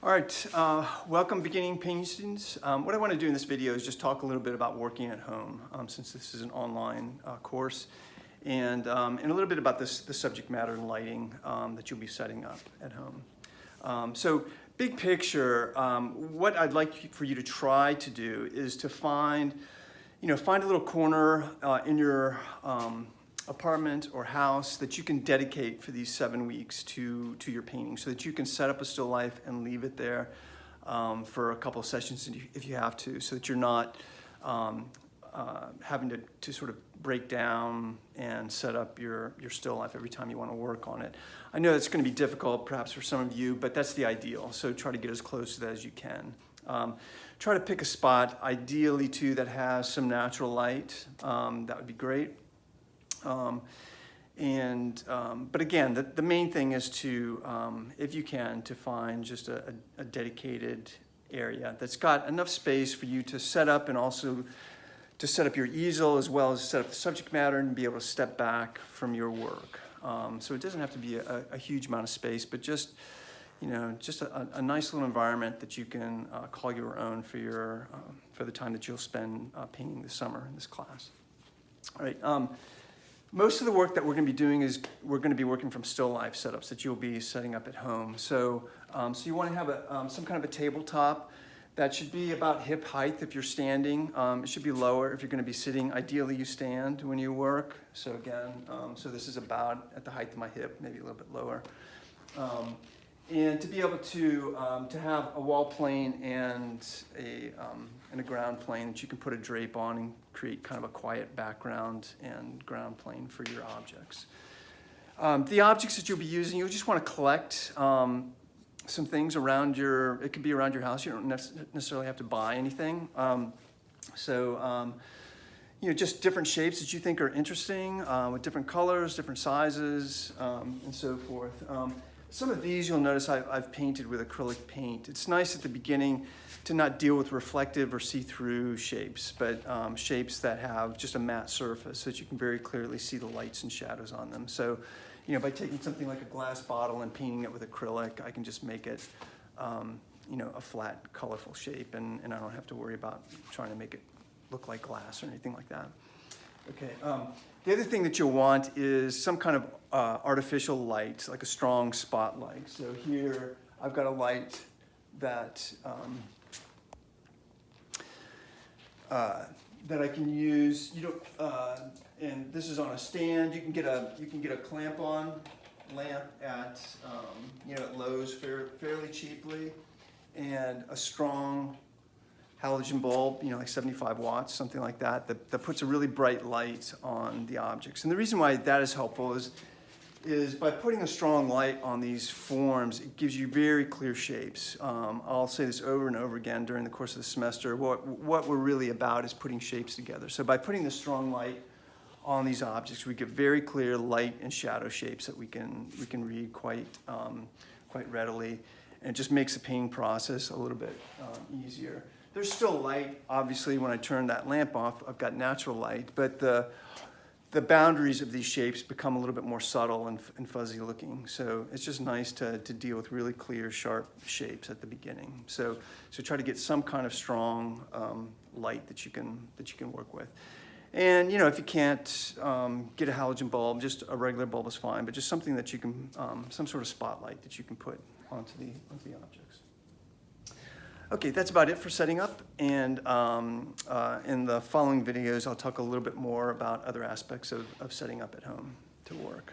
All right, welcome beginning painting students. What I want to do in this video is just talk a little bit about working at home, since this is an online course, and a little bit about the subject matter and lighting that you'll be setting up at home. So big picture, what I'd like for you to try to do is to find a little corner in your apartment or house that you can dedicate for these 7 weeks to your painting, so that you can set up a still life and leave it there for a couple of sessions if you have to, so that you're not having to sort of break down and set up your still life every time you want to work on it. I know it's going to be difficult perhaps for some of you, but that's the ideal, so try to get as close to that as you can. Try to pick a spot, ideally too, that has some natural light. That would be great. But again, the main thing is to, if you can, to find just a dedicated area that's got enough space for you to set up, and also to set up your easel, as well as set up the subject matter and be able to step back from your work. So it doesn't have to be a huge amount of space, but just a nice little environment that you can call your own for the time that you'll spend painting this summer in this class. All right. Most of the work that we're going to be doing is we're going to be working from still life setups that you'll be setting up at home. So, you want to have some kind of a tabletop that should be about hip height if you're standing. It should be lower if you're going to be sitting. Ideally, you stand when you work. So again, so this is about at the height of my hip, maybe a little bit lower. And to be able to have a wall plane and a ground plane that you can put a drape on and create kind of a quiet background and ground plane for your objects. The objects that you'll be using, you'll just want to collect some things around it could be around your house. You don't necessarily have to buy anything. Just different shapes that you think are interesting with different colors, different sizes, and so forth. Some of these you'll notice I've painted with acrylic paint. It's nice at the beginning to not deal with reflective or see-through shapes, but shapes that have just a matte surface so that you can very clearly see the lights and shadows on them. So, by taking something like a glass bottle and painting it with acrylic, I can just make it, a flat, colorful shape, and I don't have to worry about trying to make it look like glass or anything like that. Okay. The other thing that you'll want is some kind of artificial light, like a strong spotlight. So here I've got a light that that I can use. And this is on a stand. You can get a clamp-on lamp at at Lowe's fairly cheaply, and a strong halogen bulb, like 75 watts, something like that puts a really bright light on the objects. And the reason why that is helpful is by putting a strong light on these forms, it gives you very clear shapes. I'll say this over and over again during the course of the semester. What we're really about is putting shapes together. So by putting the strong light on these objects, we get very clear light and shadow shapes that we can read quite readily, and it just makes the painting process a little bit easier. There's still light, obviously. When I turn that lamp off, I've got natural light, but the boundaries of these shapes become a little bit more subtle and fuzzy looking. So it's just nice to deal with really clear, sharp shapes at the beginning. So try to get some kind of strong light that you can work with. And if you can't get a halogen bulb, just a regular bulb is fine, but just something that you can, some sort of spotlight that you can put onto the objects. Okay, that's about it for setting up, and in the following videos I'll talk a little bit more about other aspects of setting up at home to work.